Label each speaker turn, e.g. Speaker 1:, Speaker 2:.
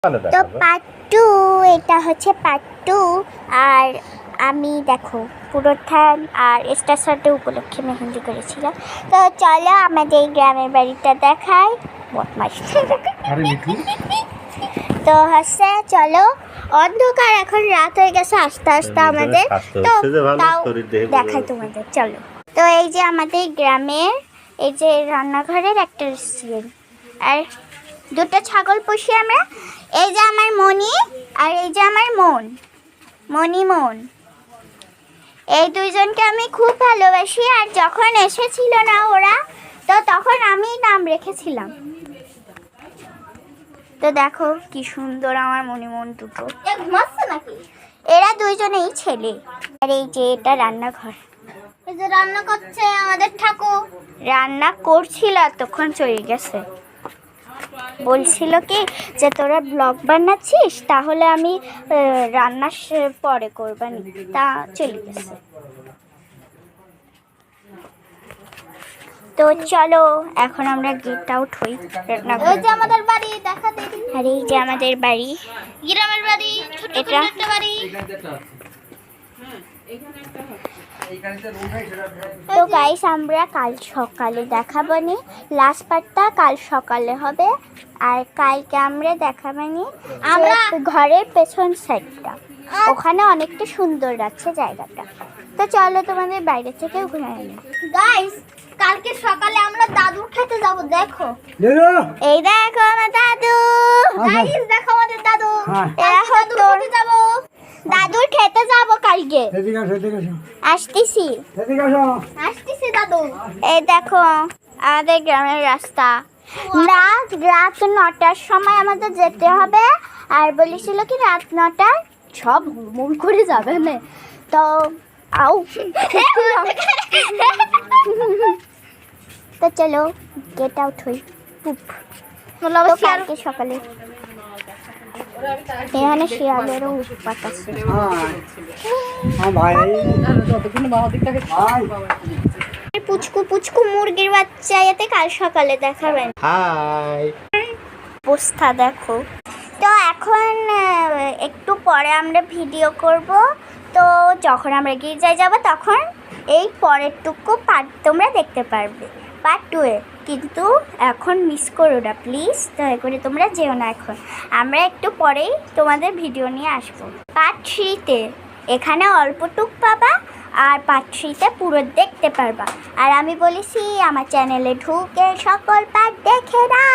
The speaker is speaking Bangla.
Speaker 1: তো পার্ট 2, এটা হচ্ছে পার্ট 2। আর আমি দেখো পুরোটা আর স্টার উপলক্ষে মেহেন্দি করেছিলাম। তো চলো আমাদের গ্রামের বাড়িটা দেখাই। বদমাইশ। তো হচ্ছে চলো, অন্ধকার, এখন রাত হয়ে গেছে আস্তে আস্তে আমাদের। তো তাও দেখাই তোমাদের, চলো। তো এই যে আমাদের গ্রামের এই যে রান্নাঘরের একটা রেস্টুরেন্ট, আর দুটো ছাগল পুষি আমরা। এই যে আমার মনি আর এই যে আমার মন, মন। এই দুইজনকে আমি খুব ভালোবাসি। আর যখন এসেছিল না ওরা, তো তখন আমি নাম রেখেছিলাম। তো দেখো কি সুন্দর আমার মন দুটো। এরা দুইজনেই ছেলে। আর এই যে এটা রান্নাঘর, এই যে রান্না করছে আমাদের ঠাকুর। রান্না করছিল, তখন চলে গেছে। বলছিল কি যে তোরা ব্লগ বানাচ্ছিস, তাহলে আমি রান্না পরে করবানি, তা চলে গেছে। তো চলো এখন আমরা গেট আউট হই। এই যে আমাদের বাড়ি, দেখা দিই। আর এই যে আমাদের বাড়ি, গ্রামের বাড়ি, এটা একটা বাড়ি। তো গাইস, আমরা কাল সকালে দেখাবানি, লাস্ট পার্টটা কাল সকালে হবে। আর কালকে আমরা দেখাবানি আমরা ঘরের পেছন সাইডটা, ওখানে অনেকটা সুন্দর লাগছে জায়গাটা। তো চলো তোমাদের বাইরে থেকে ঘুরে আনি। গাইস, কালকে সকালে আমরা দাদুর খেতে যাব। দেখো, এই দেখো আমার দাদু। গাইস দেখো আমাদের দাদু। যাব দাদুর খেতে যাব কালকে। আসতেছি দাদু। এই দেখো আমাদের গ্রামের রাস্তা। রাত 9টার সময় আমাদের যেতে হবে। আর বলেছিল কি রাত 9টায় সব হুড়মুড় করে যাবে না। তো আও তো চলো গেট আউট হই। কালকে সকালে এখানে শিয়ালেরও উৎপাত আছে। পুচকু মুরগির বাচ্চা, এতে কাল সকালে দেখাবেন। অবস্থা দেখো। তো এখন একটু পরে আমরা ভিডিও করব। তো যখন আমরা গির্জায় যাব, তখন এই পরের টুকু পার্ট তোমরা দেখতে পারবে, পার্ট 2-এ। কিন্তু এখন মিস করো না প্লিজ, দয়া করে তোমরা যেও না। এখন আমরা একটু পরেই তোমাদের ভিডিও নিয়ে আসবো। পার্ট 3-তে এখানে অল্পটুক পাবা, আর পার্ট 3-তে পুরো দেখতে পারবা। আর আমি বলেছি আমার চ্যানেলে ঢুকে সকল পার্ট দেখে না।